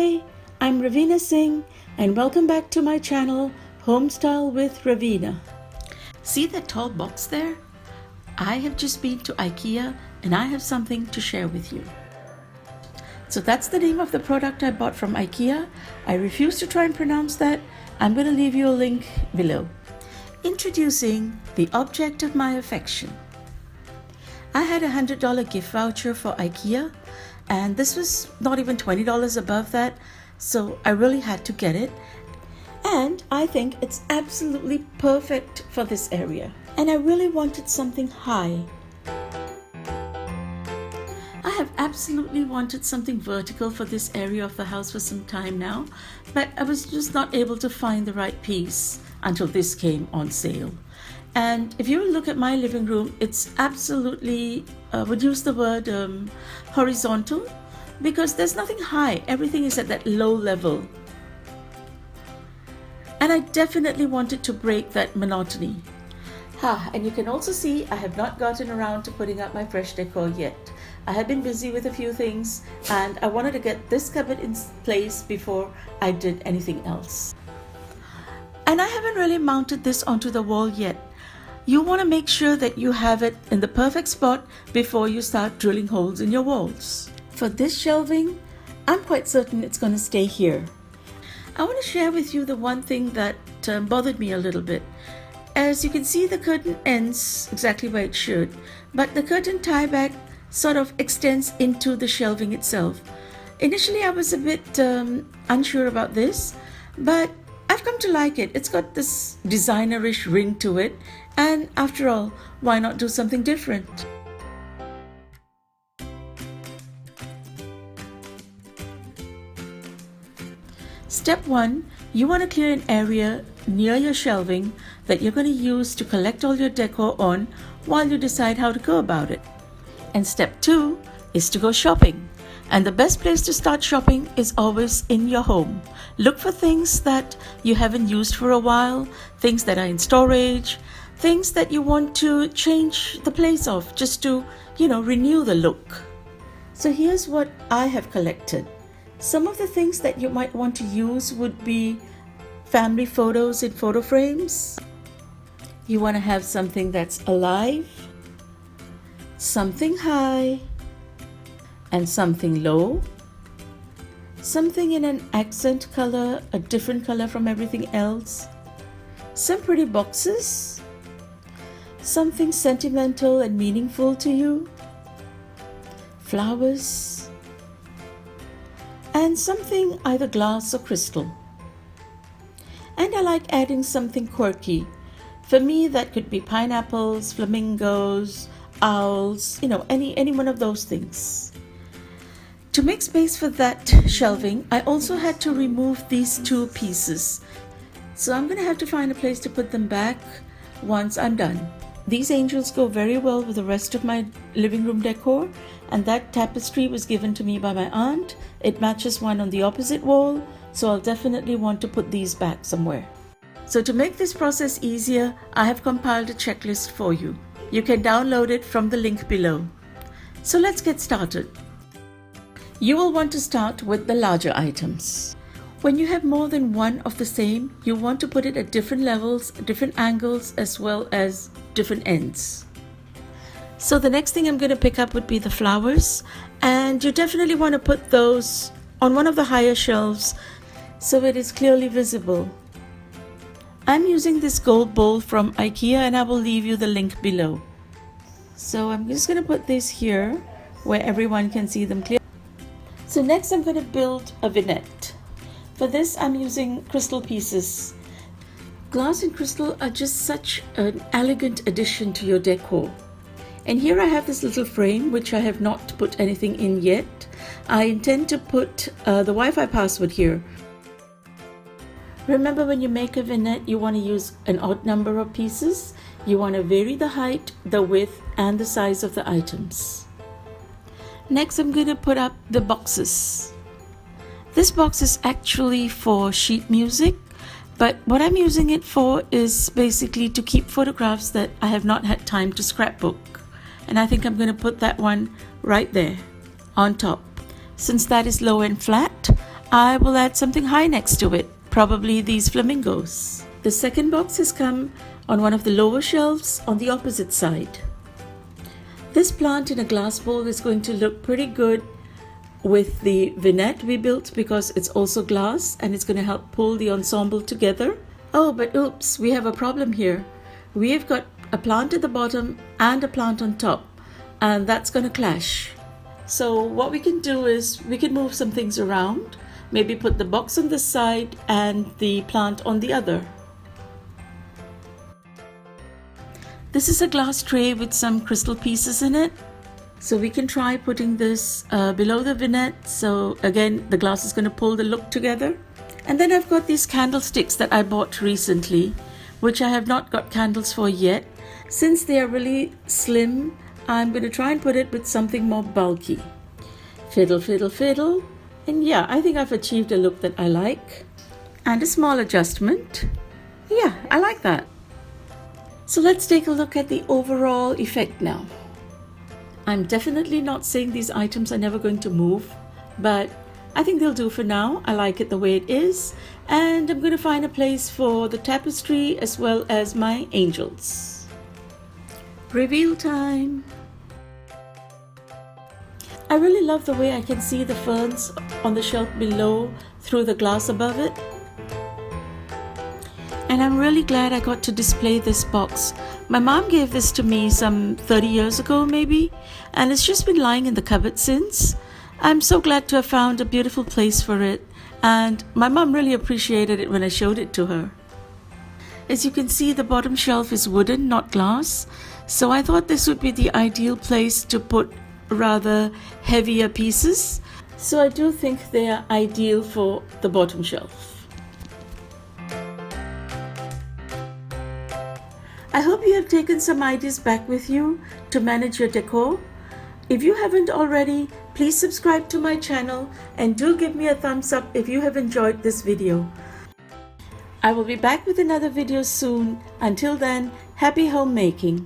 Hi, I'm Ravina Singh and welcome back to my channel Homestyle with Ravina. See that tall box there? I have just been to IKEA and I have something to share with you. So that's the name of the product I bought from IKEA. I refuse to try and pronounce that. I'm going to leave you a link below. Introducing the object of my affection. I had a $100 gift voucher for IKEA and this was not even $20 above that, so I really had to get it. And I think it's absolutely perfect for this area. And I really wanted something high. I have absolutely wanted something vertical for this area of the house for some time now, but I was just not able to find the right piece until this came on sale. And if you look at my living room, it's absolutely, would use the word horizontal, because there's nothing high. Everything is at that low level. And I definitely wanted to break that monotony. And you can also see I have not gotten around to putting up my fresh decor yet. I have been busy with a few things and I wanted to get this cupboard in place before I did anything else. And I haven't really mounted this onto the wall yet. You want to make sure that you have it in the perfect spot before you start drilling holes in your walls. For this shelving, I'm quite certain it's going to stay here. I want to share with you the one thing that bothered me a little bit. As you can see, the curtain ends exactly where it should, but the curtain tie back sort of extends into the shelving itself. Initially, I was a bit unsure about this, but I've come to like it. It's got this designer-ish ring to it, and after all, why not do something different? Step 1, you want to clear an area near your shelving that you're going to use to collect all your decor on while you decide how to go about it. And step 2 is to go shopping. And the best place to start shopping is always in your home. Look for things that you haven't used for a while, things that are in storage, things that you want to change the place of just to, renew the look. So here's what I have collected. Some of the things that you might want to use would be family photos in photo frames. You want to have something that's alive, something high, and something low. Something in an accent color, a different color from everything else. Some pretty boxes. Something sentimental and meaningful to you. Flowers. And something either glass or crystal. And I like adding something quirky. For me, that could be pineapples, flamingos, owls, any one of those things. To make space for that shelving, I also had to remove these two pieces. So I'm going to have to find a place to put them back once I'm done. These angels go very well with the rest of my living room decor, and that tapestry was given to me by my aunt. It matches one on the opposite wall, so I'll definitely want to put these back somewhere. So to make this process easier, I have compiled a checklist for you. You can download it from the link below. So let's get started. You will want to start with the larger items. When you have more than one of the same, you want to put it at different levels, different angles, as well as different ends. So the next thing I'm going to pick up would be the flowers, and you definitely want to put those on one of the higher shelves so it is clearly visible. I'm using this gold bowl from IKEA and I will leave you the link below. So I'm just going to put this here where everyone can see them clearly. So next I'm going to build a vignette. For this I'm using crystal pieces. Glass and crystal are just such an elegant addition to your decor. And here I have this little frame which I have not put anything in yet. I intend to put the Wi-Fi password here. Remember, when you make a vignette, you want to use an odd number of pieces. You want to vary the height, the width, and the size of the items. Next, I'm going to put up the boxes. This box is actually for sheet music, but what I'm using it for is basically to keep photographs that I have not had time to scrapbook. And I think I'm going to put that one right there on top. Since that is low and flat, I will add something high next to it, probably these flamingos. The second box has come on one of the lower shelves on the opposite side. This plant in a glass bowl is going to look pretty good with the vignette we built because it's also glass and it's going to help pull the ensemble together. Oh, but oops, we have a problem here. We've got a plant at the bottom and a plant on top, and that's going to clash. So what we can do is we can move some things around, maybe put the box on this side and the plant on the other. This is a glass tray with some crystal pieces in it. So we can try putting this below the vignette. So again, the glass is going to pull the look together. And then I've got these candlesticks that I bought recently, which I have not got candles for yet. Since they are really slim, I'm going to try and put it with something more bulky. Fiddle, fiddle, fiddle. And yeah, I think I've achieved a look that I like. And a small adjustment. Yeah, I like that. So let's take a look at the overall effect now. I'm definitely not saying these items are never going to move, but I think they'll do for now. I like it the way it is. And I'm going to find a place for the tapestry as well as my angels. Reveal time. I really love the way I can see the ferns on the shelf below through the glass above it. And I'm really glad I got to display this box. My mom gave this to me some 30 years ago maybe, and it's just been lying in the cupboard since. I'm so glad to have found a beautiful place for it, and my mom really appreciated it when I showed it to her. As you can see, the bottom shelf is wooden, not glass, so I thought this would be the ideal place to put rather heavier pieces. So I do think they are ideal for the bottom shelf. I hope you have taken some ideas back with you to manage your decor. If you haven't already, please subscribe to my channel and do give me a thumbs up if you have enjoyed this video. I will be back with another video soon. Until then, happy homemaking.